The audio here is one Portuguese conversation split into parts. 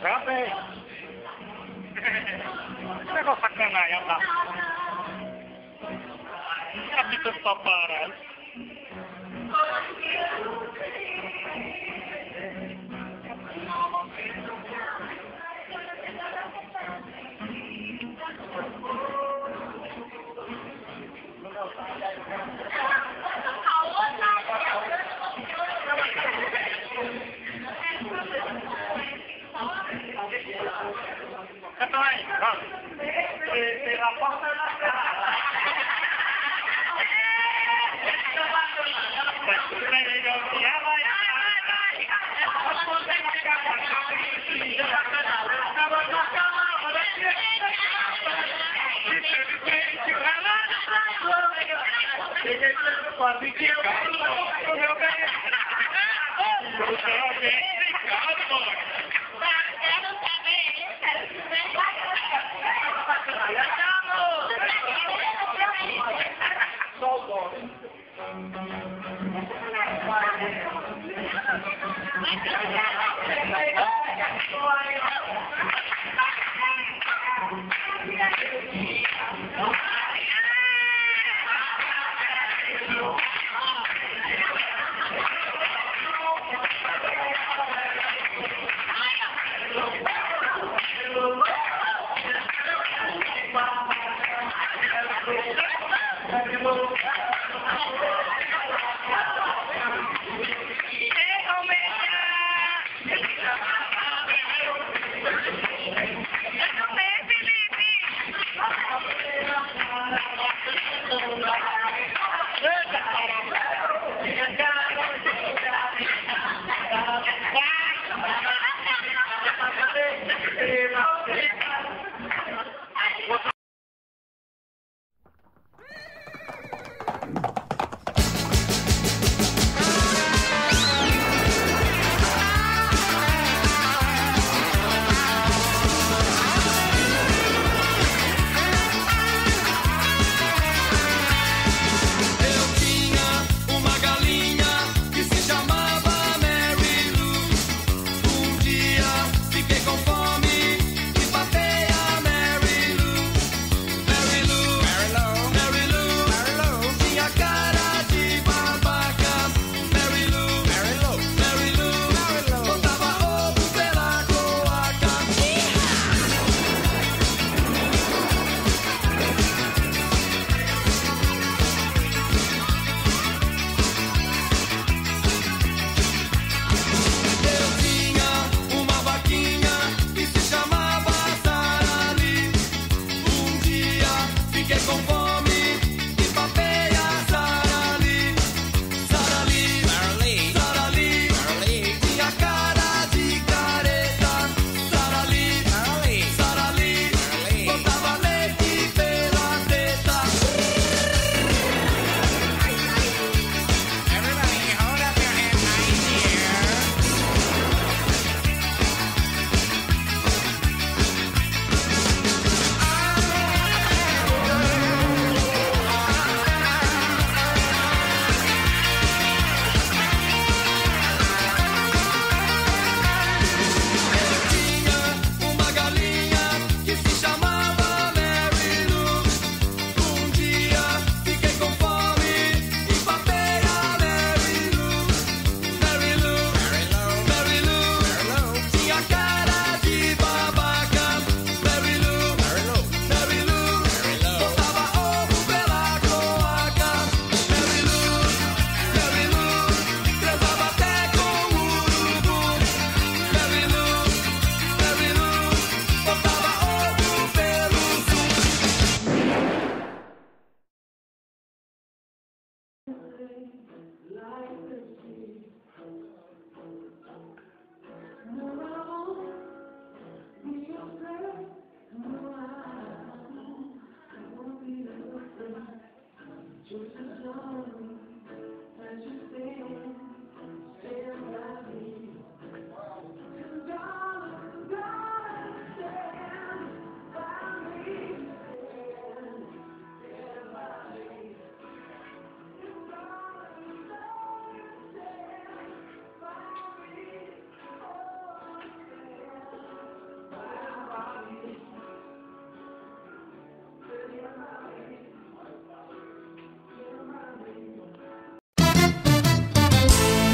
Já bem. Que negócio sacanagem, tá? A fita só para. Então aí, vamos. Pela porta da cara.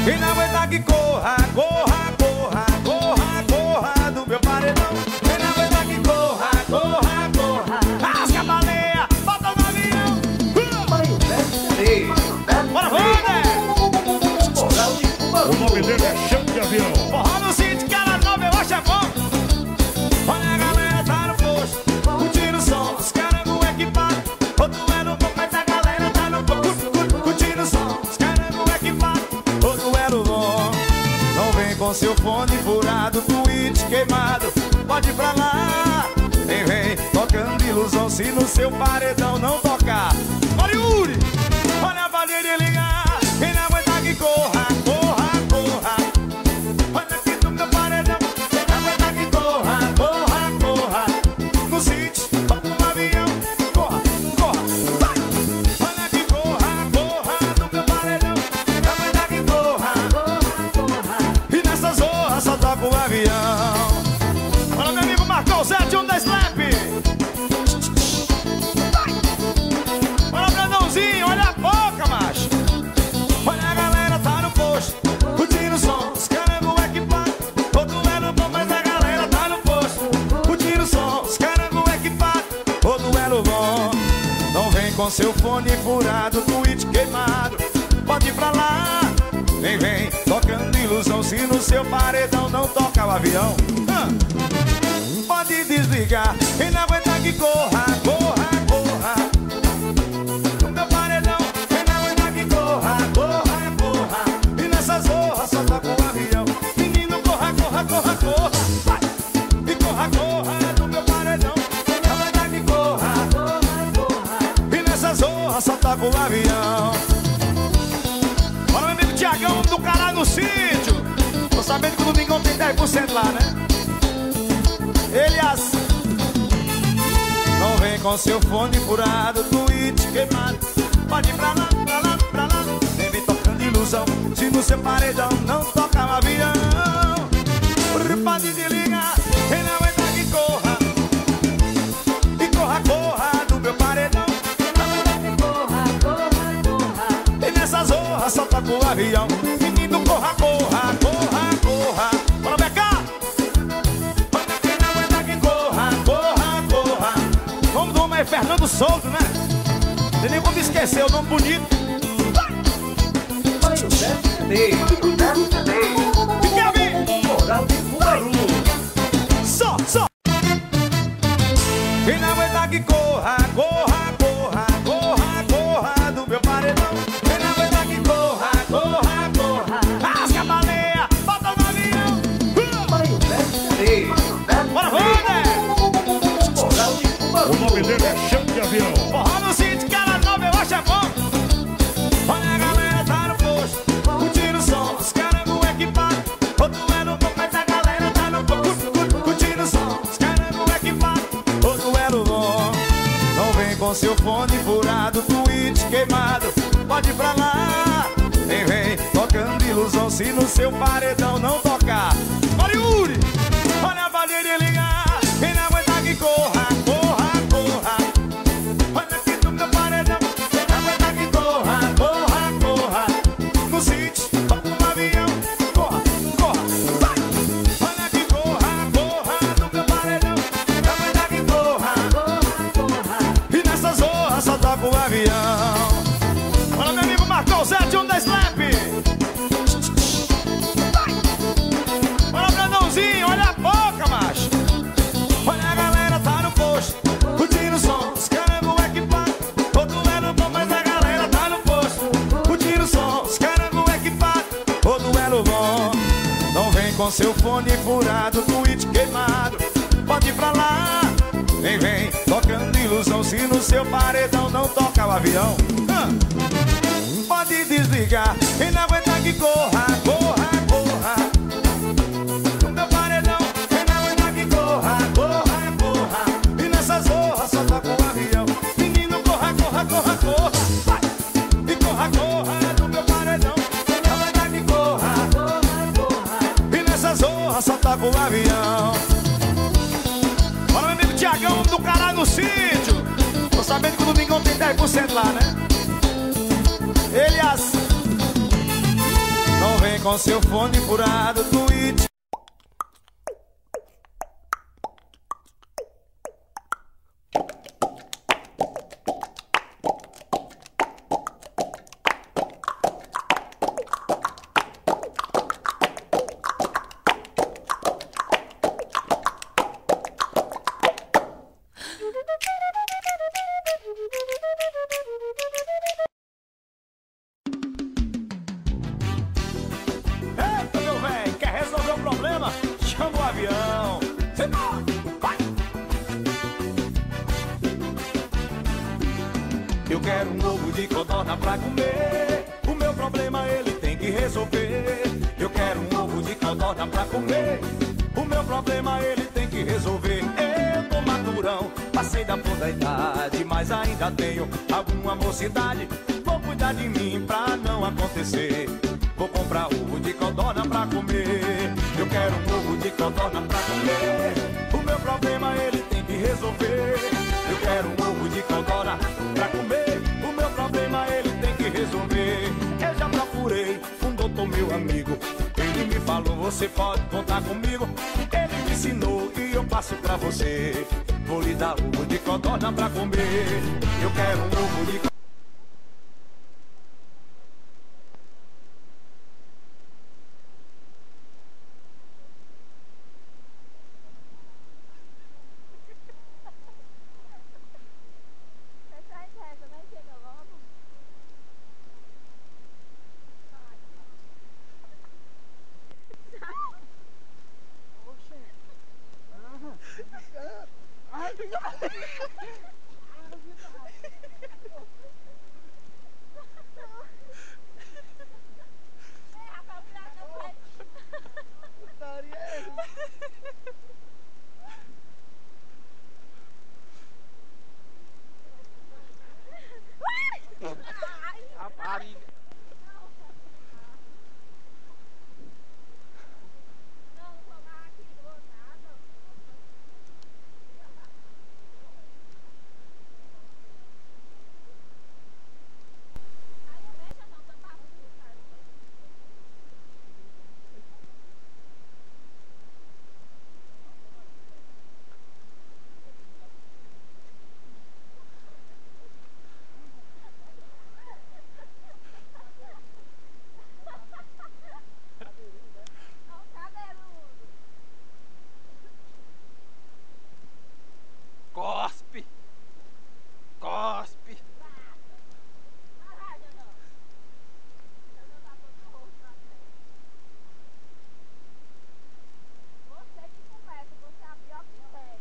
Quem não aguenta que corra, corra, corra, corra, corra do meu paredão. Quem não aguenta que corra, corra, corra, rasga a baleia, bota no avião. Bora, Wander! O nome dele é Chão de Avião. Forró no sítio, cara nova, eu acho é bom. Olha a galera tá no posto, curtindo o som, os carangos equipados. Outro é no bom, mas a galera tá no posto, curtindo o som, os carangos equipados. Outro é no bom. Não vem com seu fone furado, tweet queimado, pode ir pra lá. Vem tocando ilusão, se no seu paredão não tocar. Olha o Yuri, olha a baleia de ligar. Quem não aguenta que corra, corra, corra. Olha aqui no meu paredão. Quem não aguenta que corra, corra, corra. No sítio, bota um avião. Corra, corra, vai. Olha aqui, corra, corra no meu paredão. Quem não aguenta que corra, corra, corra. E nessa zorra só toca o avião. Olha meu amigo Marcão, 71 da Slap. Olha Brandãozinho, olha a boca, macho. Olha a galera tá no posto, curtindo o som, os carangos equipados. Outro é no bom, mas a galera tá no posto, curtindo o som, os carangos equipados. Outro é no bom. Não vem com seu fone furado, tweet queimado, pode ir pra lá. Vem tocando ilusão, se no seu paredão não toca o avião. Pode desligar, quem não aguenta que corra, corra, corra. No meu paredão, quem não aguenta que corra, corra, corra. E nessa zorra só toca o avião. Menino, corra, corra, corra, corra, vai. E corra, corra no meu paredão. Quem não aguenta que corra, corra, corra. E nessa zorra só toca o avião. Olha meu amigo Tiagão, do caralho no sítio. Tô sabendo que o domingão tem 10% lá, né? Elias, não vem com seu fone furado, tweet queimado, pode ir pra lá, pra lá, pra lá. Vem tocando ilusão, se no seu paredão não toca o avião. Pode desligar, quem não aguenta que corra. E corra, corra do meu paredão. Quem não aguenta que corra, corra, corra. E nessa zorra só toca o avião. Menino, corra, corra, corra, corra. Bora, Beca! É Fernando Souto, né? Tem nem como esquecer o nome bonito. Fica bem! Só! Quem não aguenta que corra, corra, corra, corra, corra do meu paredão. Quem não aguenta que corra, corra, corra, rasga a baleia, bota no avião. Bora, Wander! O nome dele é Chão de Avião. Forró no sítio, cara nova, eu acho é bom. Olha a galera tá no posto, curtindo o som, os carangos equipados. Outro é no bom, mas a galera tá no posto, curtindo o som, os carangos equipados. Outro é no bom. Não vem com seu fone furado, tweet queimado, pode ir pra lá. Vem tocando ilusão, se no seu paredão não tocar. Olha o Yuri, olha a baleia de ligar. Quem não aguenta que corra, corra, corra. Olha aqui no meu paredão. Quem não aguenta que corra, corra, corra. No sítio, bota um avião. Corra, corra, vai. Olha aqui, corra, corra no meu paredão. Quem não aguenta que corra, corra, corra. E nessa zorra só toca o avião. Olha meu amigo Marcão, 71 da Slap. Olha Brandãozinho, olha a boca, macho. Olha a galera tá no posto, curtindo o som, os carangos equipados. Outro é no bom, mas a galera tá no posto, curtindo o som, os carangos equipados. Outro é no bom. Não vem com seu fone furado, tweet queimado, pode ir pra lá. Vem tocando ilusão, se no seu paredão não toca o avião. Pode desligar, quem não aguenta que corra, corra, corra. No meu paredão, quem não aguenta que corra, corra, corra. E nessa zorra só toca o avião. Menino, corra, corra, corra, corra, vai. E corra, corra no meu paredão. Quem não aguenta que corra, corra, corra. E nessa zorra só toca o avião. Olha meu amigo Tiagão, do caralho no sítio. Tô sabendo que o domingão tem 10% lá, né? Elias, não vem com seu fone furado, tweet. Chama o avião. Vai. Eu quero um ovo de codorna pra comer. O meu problema ele tem que resolver. Eu quero um ovo de codorna pra comer. O meu problema ele tem que resolver. Eu tô madurão, passei da flor da idade, mas ainda tenho alguma mocidade. Vou cuidar de mim pra não acontecer. Vou comprar ovo de codorna pra comer. Eu quero um ovo de codorna pra comer. O meu problema ele tem que resolver. Eu quero um ovo de codorna pra comer. O meu problema ele tem que resolver. Eu já procurei um doutor meu amigo. Ele me falou, você pode contar comigo. Ele me ensinou e eu passo pra você. Vou lhe dar ovo de codorna pra comer. Eu quero um ovo de codorna. Cospe! Cospe! Você que conversa, você é a pior que tem.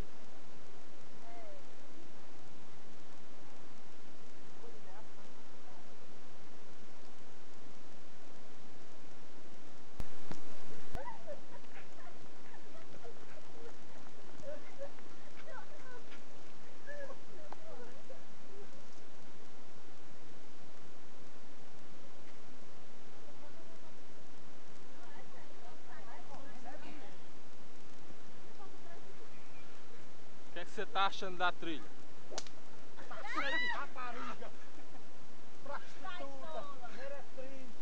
O que é que você tá achando da trilha? Tá cheio de rapariga, prostituta, meretriz.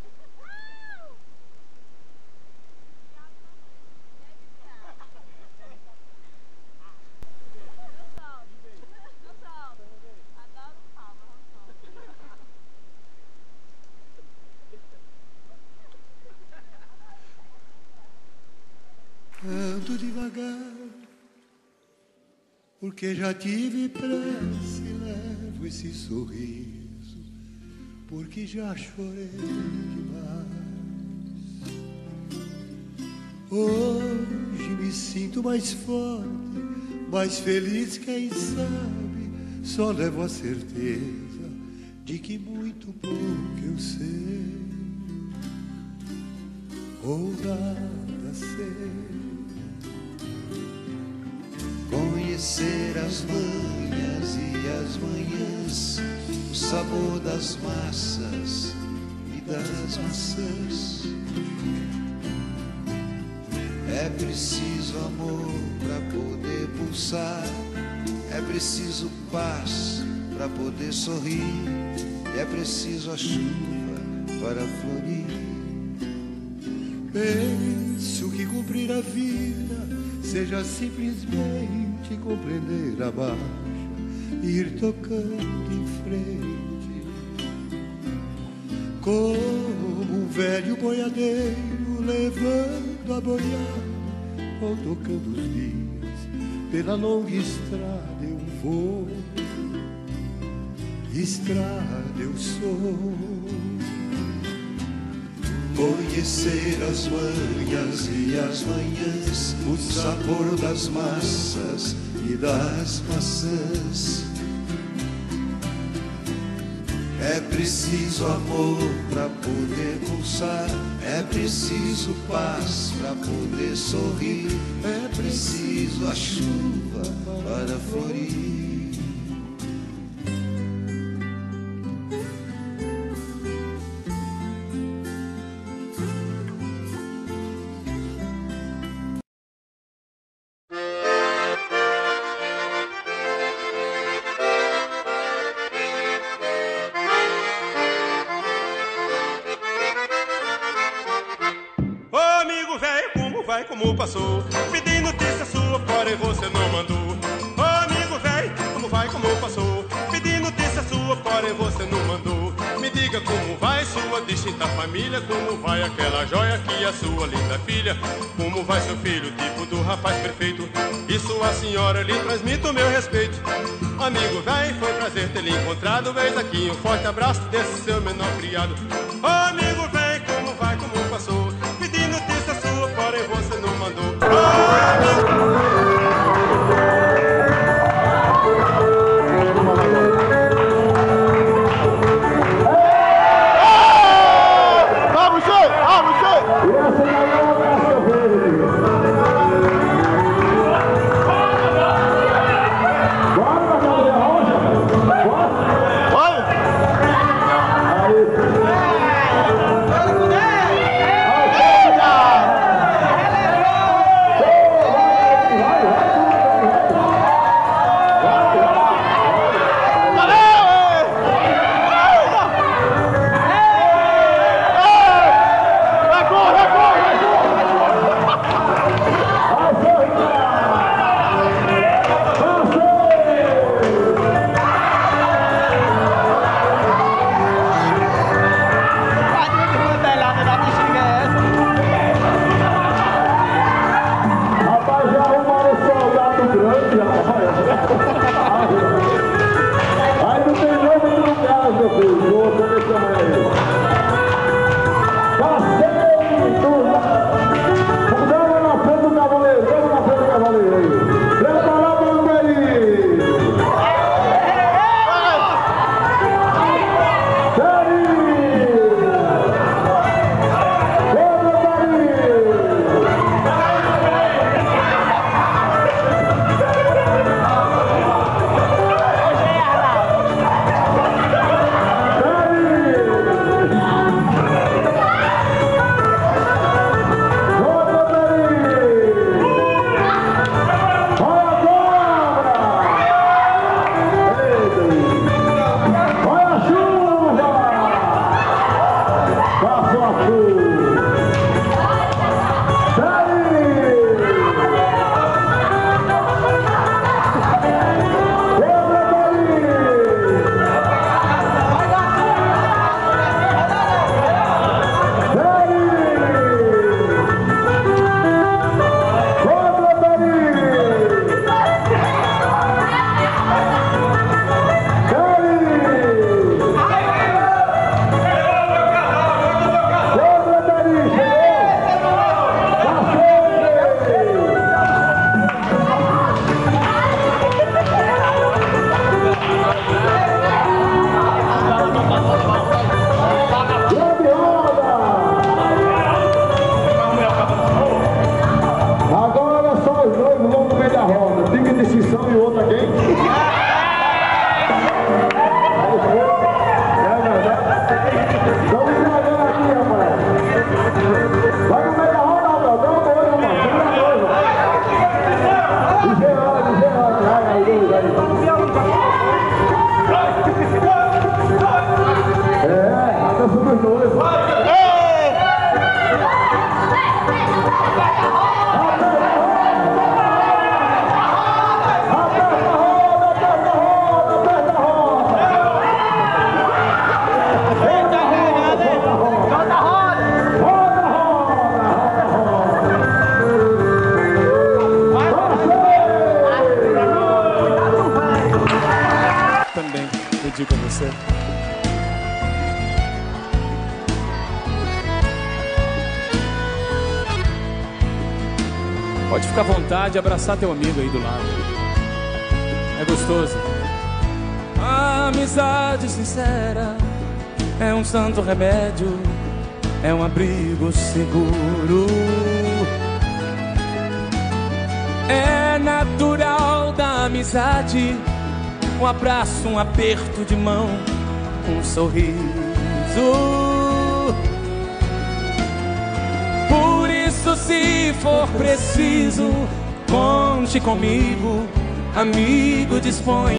Adoro palma, Ando devagar, porque já tive pressa e levo esse sorriso, porque já chorei demais. Hoje me sinto mais forte, mais feliz, quem sabe, só levo a certeza de que muito pouco eu sei, ou nada sei. Conhecer as manhas e as manhãs, o sabor das massas e das maçãs. É preciso amor para poder pulsar, é preciso paz para poder sorrir, e é preciso a chuva para florir. Penso que cumprir a vida seja simplesmente compreender a marcha e ir tocando em frente, como um velho boiadeiro levando a boiada ou tocando os dias. Pela longa estrada eu vou, estrada eu sou. Conhecer as manhas e as manhãs, o sabor das massas e das maçãs. É preciso amor para poder pulsar, é preciso paz para poder sorrir, é preciso a chuva para florir. Como passou, pedi notícia sua, porém você não mandou. Ô amigo velho, como vai, como passou, pedi notícia sua, porém você não mandou. Me diga como vai sua distinta família, como vai aquela joia que é sua linda filha, como vai seu filho, tipo do rapaz perfeito, e sua senhora lhe transmite o meu respeito. Amigo velho, foi prazer ter lhe encontrado, eis aqui um forte abraço desse seu menor criado. Ô amigo velho, como vai, como passou, pedi notícia sua, porém você não mandou. dividir com você. Pode ficar à vontade e abraçar teu amigo aí do lado. É gostoso. A amizade sincera é um santo remédio, é um abrigo seguro. É natural da amizade um abraço, um aperto de mão, um sorriso. Por isso, se for preciso, conte comigo, amigo, dispõe.